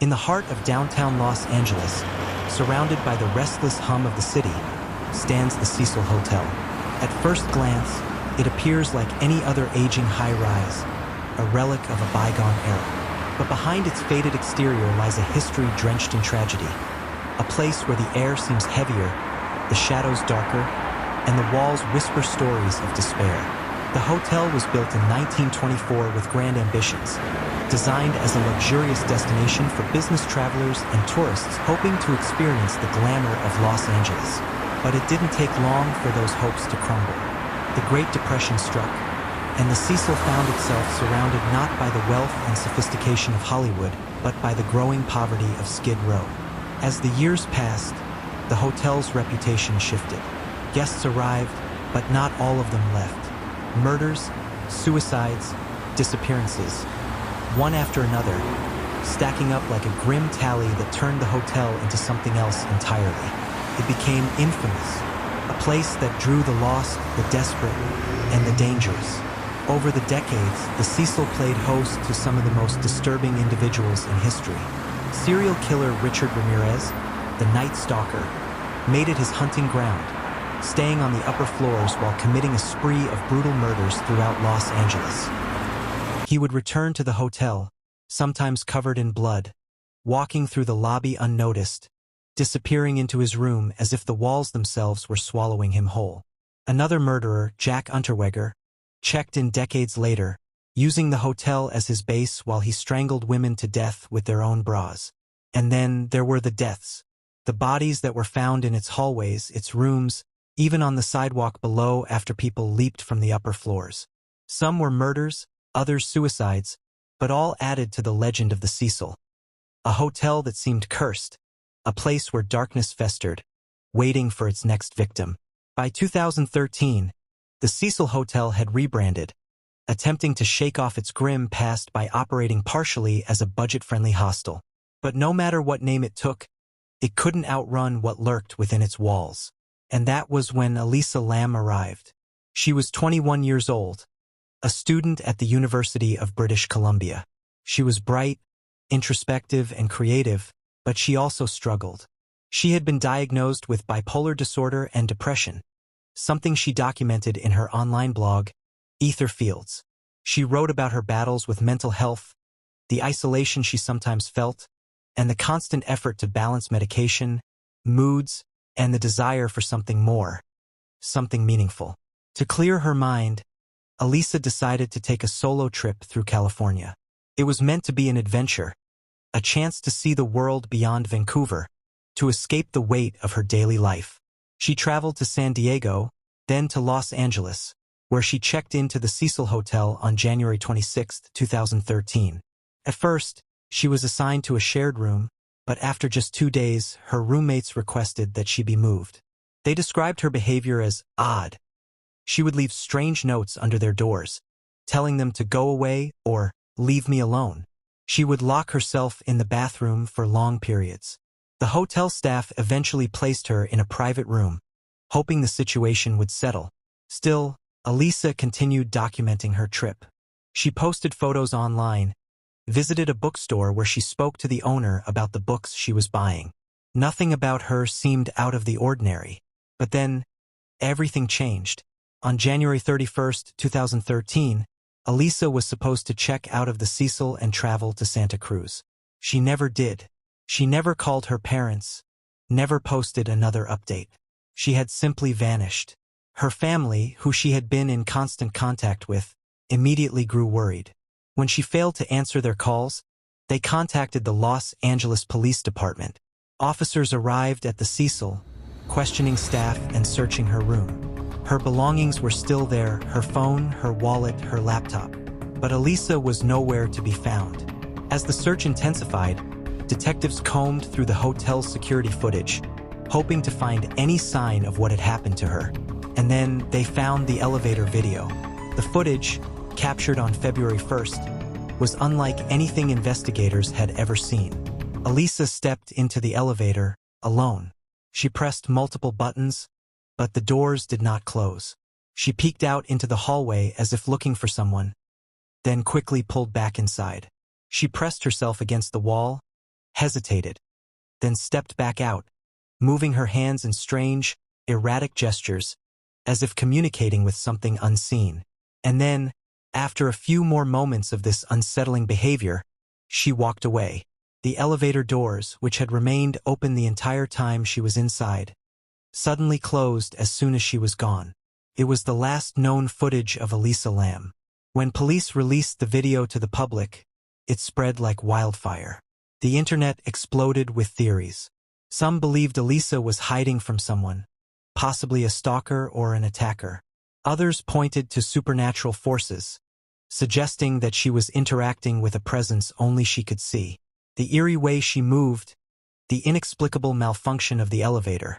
In the heart of downtown Los Angeles, surrounded by the restless hum of the city, stands the Cecil Hotel. At first glance, it appears like any other aging high-rise, a relic of a bygone era. But behind its faded exterior lies a history drenched in tragedy, a place where the air seems heavier, the shadows darker, and the walls whisper stories of despair. The hotel was built in 1924 with grand ambitions, designed as a luxurious destination for business travelers and tourists hoping to experience the glamour of Los Angeles. But it didn't take long for those hopes to crumble. The Great Depression struck, and the Cecil found itself surrounded not by the wealth and sophistication of Hollywood, but by the growing poverty of Skid Row. As the years passed, the hotel's reputation shifted. Guests arrived, but not all of them left. Murders, suicides, disappearances, one after another, stacking up like a grim tally that turned the hotel into something else entirely. It became infamous, a place that drew the lost, the desperate, and the dangerous. Over the decades, the Cecil played host to some of the most disturbing individuals in history. Serial killer Richard Ramirez, the Night Stalker, made it his hunting ground, staying on the upper floors while committing a spree of brutal murders throughout Los Angeles. He would return to the hotel, sometimes covered in blood, walking through the lobby unnoticed, disappearing into his room as if the walls themselves were swallowing him whole. Another murderer, Jack Unterweger, checked in decades later, using the hotel as his base while he strangled women to death with their own bras. And then there were the deaths, the bodies that were found in its hallways, its rooms, even on the sidewalk below after people leaped from the upper floors. Some were murders, others suicides, but all added to the legend of the Cecil. A hotel that seemed cursed, a place where darkness festered, waiting for its next victim. By 2013, the Cecil Hotel had rebranded, attempting to shake off its grim past by operating partially as a budget-friendly hostel. But no matter what name it took, it couldn't outrun what lurked within its walls. And that was when Elisa Lam arrived. She was 21 years old, a student at the University of British Columbia. She was bright, introspective, and creative, but she also struggled. She had been diagnosed with bipolar disorder and depression, something she documented in her online blog, Ether Fields. She wrote about her battles with mental health, the isolation she sometimes felt, and the constant effort to balance medication, moods, and the desire for something more, something meaningful. To clear her mind, Elisa decided to take a solo trip through California. It was meant to be an adventure, a chance to see the world beyond Vancouver, to escape the weight of her daily life. She traveled to San Diego, then to Los Angeles, where she checked into the Cecil Hotel on January 26, 2013. At first, she was assigned to a shared room, but after just 2 days, her roommates requested that she be moved. They described her behavior as odd. She would leave strange notes under their doors, telling them to go away or leave me alone. She would lock herself in the bathroom for long periods. The hotel staff eventually placed her in a private room, hoping the situation would settle. Still, Elisa continued documenting her trip. She posted photos online, visited a bookstore where she spoke to the owner about the books she was buying. Nothing about her seemed out of the ordinary. But then, everything changed. On January 31, 2013, Elisa was supposed to check out of the Cecil and travel to Santa Cruz. She never did. She never called her parents, never posted another update. She had simply vanished. Her family, who she had been in constant contact with, immediately grew worried. When she failed to answer their calls, they contacted the Los Angeles Police Department. Officers arrived at the Cecil, questioning staff and searching her room. Her belongings were still there, her phone, her wallet, her laptop. But Elisa was nowhere to be found. As the search intensified, detectives combed through the hotel's security footage, hoping to find any sign of what had happened to her. And then they found the elevator video. The footage, captured on February 1st, was unlike anything investigators had ever seen. Elisa stepped into the elevator, alone. She pressed multiple buttons, but the doors did not close. She peeked out into the hallway as if looking for someone, then quickly pulled back inside. She pressed herself against the wall, hesitated, then stepped back out, moving her hands in strange, erratic gestures, as if communicating with something unseen. And then, after a few more moments of this unsettling behavior, she walked away. The elevator doors, which had remained open the entire time she was inside, suddenly closed as soon as she was gone. It was the last known footage of Elisa Lam. When police released the video to the public, it spread like wildfire. The internet exploded with theories. Some believed Elisa was hiding from someone, possibly a stalker or an attacker. Others pointed to supernatural forces, suggesting that she was interacting with a presence only she could see. The eerie way she moved, the inexplicable malfunction of the elevator.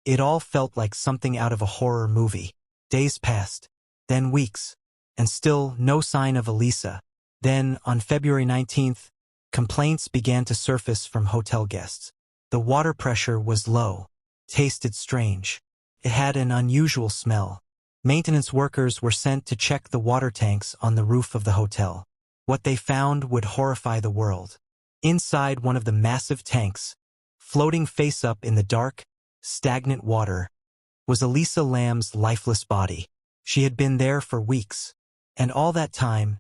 It all felt like something out of a horror movie. Days passed, then weeks, and still no sign of Elisa. Then, on February 19th, complaints began to surface from hotel guests. The water pressure was low, tasted strange. It had an unusual smell. Maintenance workers were sent to check the water tanks on the roof of the hotel. What they found would horrify the world. Inside one of the massive tanks, floating face up in the dark, stagnant water, was Elisa Lam's lifeless body. She had been there for weeks, and all that time,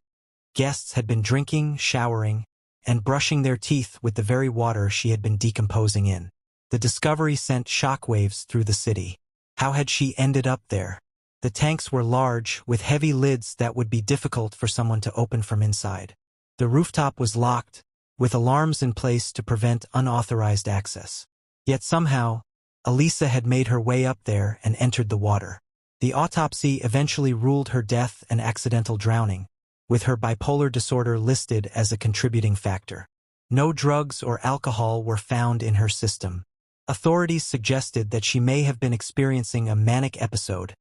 guests had been drinking, showering, and brushing their teeth with the very water she had been decomposing in. The discovery sent shockwaves through the city. How had she ended up there? The tanks were large, with heavy lids that would be difficult for someone to open from inside. The rooftop was locked, with alarms in place to prevent unauthorized access. Yet somehow, Elisa had made her way up there and entered the water. The autopsy eventually ruled her death an accidental drowning, with her bipolar disorder listed as a contributing factor. No drugs or alcohol were found in her system. Authorities suggested that she may have been experiencing a manic episode,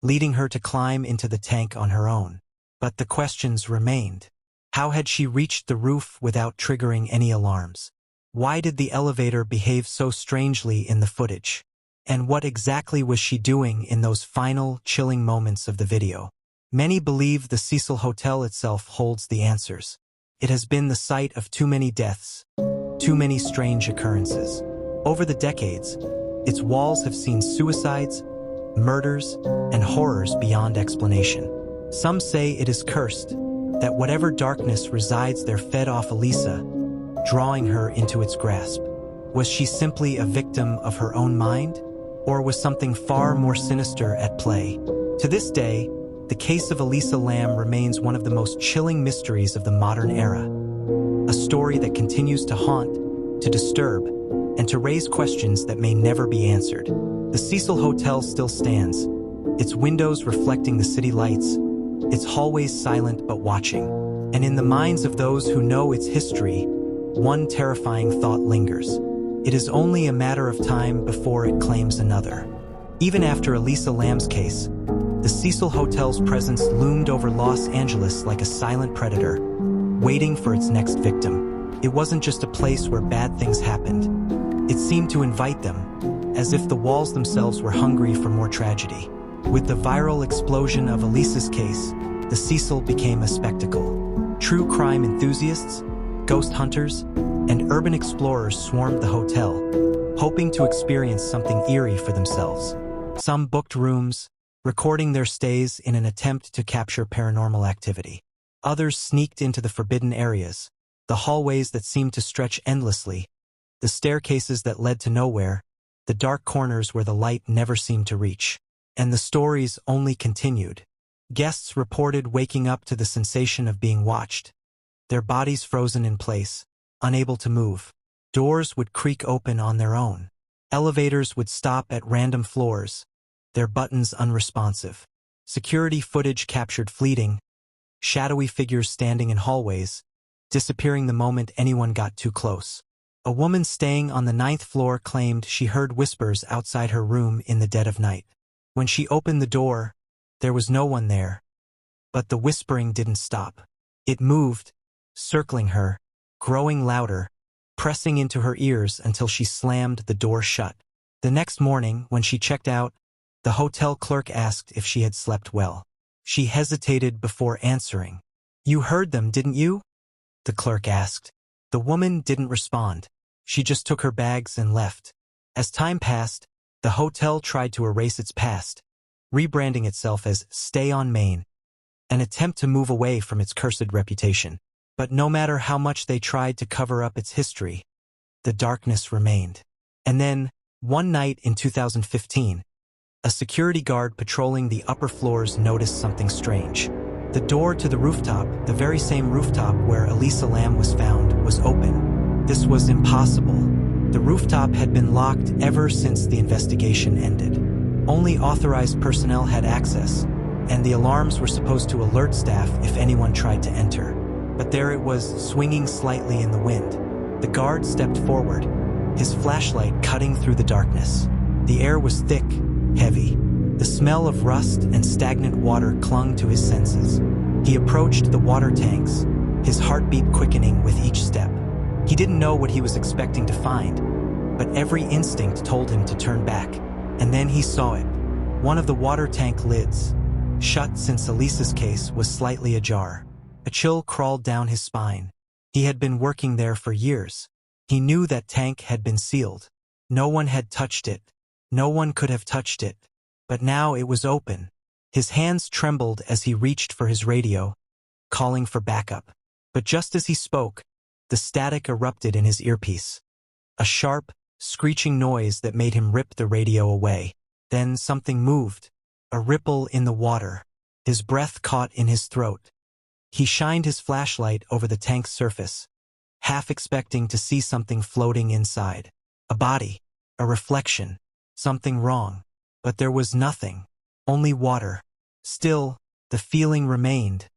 leading her to climb into the tank on her own. But the questions remained. How had she reached the roof without triggering any alarms? Why did the elevator behave so strangely in the footage? And what exactly was she doing in those final, chilling moments of the video? Many believe the Cecil Hotel itself holds the answers. It has been the site of too many deaths, too many strange occurrences. Over the decades, its walls have seen suicides, murders, and horrors beyond explanation. Some say it is cursed, that whatever darkness resides there fed off Elisa, drawing her into its grasp. Was she simply a victim of her own mind? Or was something far more sinister at play? To this day, the case of Elisa Lam remains one of the most chilling mysteries of the modern era. A story that continues to haunt, to disturb, and to raise questions that may never be answered. The Cecil Hotel still stands, its windows reflecting the city lights, its hallways silent but watching. And in the minds of those who know its history, one terrifying thought lingers. It is only a matter of time before it claims another. Even after Elisa Lam's case, the Cecil Hotel's presence loomed over Los Angeles like a silent predator, waiting for its next victim. It wasn't just a place where bad things happened. It seemed to invite them, as if the walls themselves were hungry for more tragedy. With the viral explosion of Elisa's case, the Cecil became a spectacle. True crime enthusiasts, ghost hunters, and urban explorers swarmed the hotel, hoping to experience something eerie for themselves. Some booked rooms, recording their stays in an attempt to capture paranormal activity. Others sneaked into the forbidden areas, the hallways that seemed to stretch endlessly, the staircases that led to nowhere, the dark corners where the light never seemed to reach. And the stories only continued. Guests reported waking up to the sensation of being watched, their bodies frozen in place, unable to move. Doors would creak open on their own. Elevators would stop at random floors, their buttons unresponsive. Security footage captured fleeting, shadowy figures standing in hallways, disappearing the moment anyone got too close. A woman staying on the 9th floor claimed she heard whispers outside her room in the dead of night. When she opened the door, there was no one there. But the whispering didn't stop. It moved, circling her, growing louder, pressing into her ears until she slammed the door shut. The next morning, when she checked out, the hotel clerk asked if she had slept well. She hesitated before answering. "You heard them, didn't you?" the clerk asked. The woman didn't respond. She just took her bags and left. As time passed, the hotel tried to erase its past, rebranding itself as Stay on Main, an attempt to move away from its cursed reputation. But no matter how much they tried to cover up its history, the darkness remained. And then, one night in 2015, a security guard patrolling the upper floors noticed something strange. The door to the rooftop, the very same rooftop where Elisa Lam was found, was open. This was impossible. The rooftop had been locked ever since the investigation ended. Only authorized personnel had access, and the alarms were supposed to alert staff if anyone tried to enter. But there it was, swinging slightly in the wind. The guard stepped forward, his flashlight cutting through the darkness. The air was thick, heavy. The smell of rust and stagnant water clung to his senses. He approached the water tanks, his heartbeat quickening with each step. He didn't know what he was expecting to find, but every instinct told him to turn back. And then he saw it. One of the water tank lids, shut since Elisa's case, was slightly ajar. A chill crawled down his spine. He had been working there for years. He knew that tank had been sealed. No one had touched it. No one could have touched it. But now it was open. His hands trembled as he reached for his radio, calling for backup. But just as he spoke, the static erupted in his earpiece. A sharp, screeching noise that made him rip the radio away. Then something moved, a ripple in the water. His breath caught in his throat. He shined his flashlight over the tank's surface, half expecting to see something floating inside. A body, a reflection, something wrong. But there was nothing, only water. Still, the feeling remained,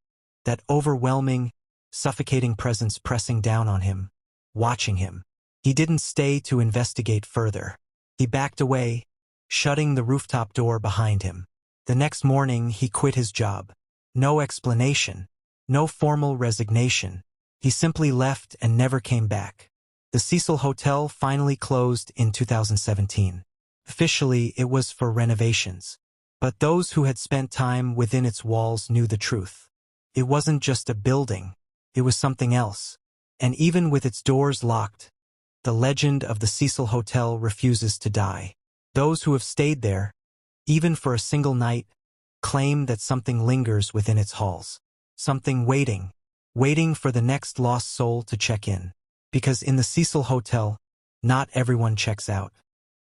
that overwhelming, suffocating presence pressing down on him, watching him. He didn't stay to investigate further. He backed away, shutting the rooftop door behind him. The next morning, he quit his job. No explanation, no formal resignation. He simply left and never came back. The Cecil Hotel finally closed in 2017. Officially, it was for renovations. But those who had spent time within its walls knew the truth. It wasn't just a building. It was something else. And even with its doors locked, the legend of the Cecil Hotel refuses to die. Those who have stayed there, even for a single night, claim that something lingers within its halls. Something waiting for the next lost soul to check in. Because in the Cecil Hotel, not everyone checks out.